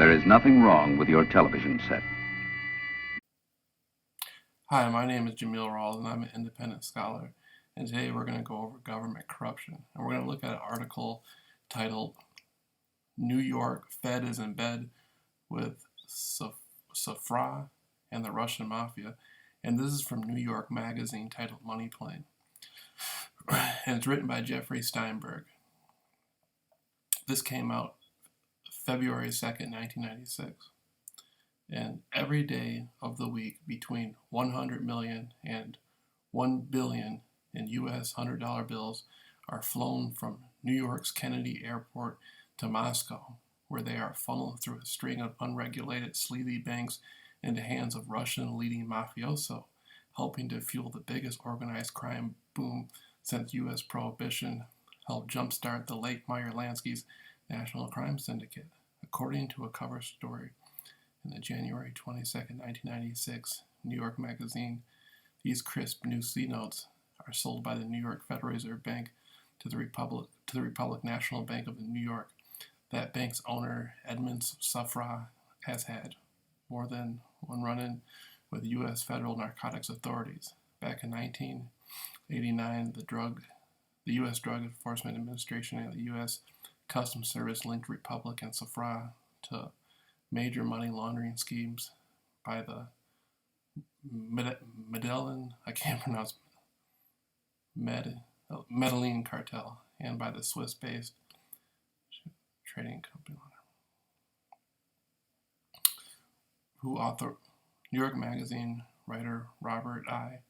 There is nothing wrong with your television set. Hi, my name is Jameel Rawls, and I'm an independent scholar. And today we're going to go over government corruption. And we're going to look at an article titled New York Fed is in Bed with Safra and the Russian Mafia. And this is from New York Magazine titled Money Plane. And it's written by Jeffrey Steinberg. This came out February 2nd, 1996. And every day of the week between 100 million and 1 billion in U.S. $100 bills are flown from New York's Kennedy Airport to Moscow, where they are funneled through a string of unregulated, sleazy banks into hands of Russian leading mafioso, helping to fuel the biggest organized crime boom since U.S. Prohibition helped jumpstart the late Meyer Lansky's National Crime Syndicate, according to a cover story in the January 22nd, 1996 New York Magazine. These crisp new C-notes are sold by the New York Federal Reserve Bank to the Republic National Bank of New York. That bank's owner, Edmund Safra, has had more than one run-in with U.S. federal narcotics authorities. Back in 1989, the U.S. Drug Enforcement Administration and the U.S. Customs Service linked Republic and Safra to major money laundering schemes by the Medellin cartel and by the Swiss-based trading company New York Magazine writer Robert I.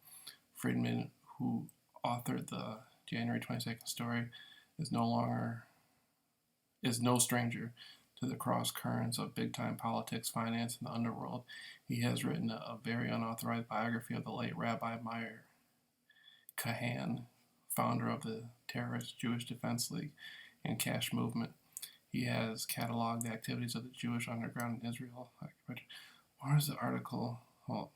Friedman, who authored the January 22nd story, is no stranger to the cross currents of big-time politics, finance, and the underworld. He has written a very unauthorized biography of the late Rabbi Meir Kahan, founder of the terrorist Jewish Defense League and Cash Movement. He has cataloged the activities of the Jewish underground in Israel. Where's the article? Well,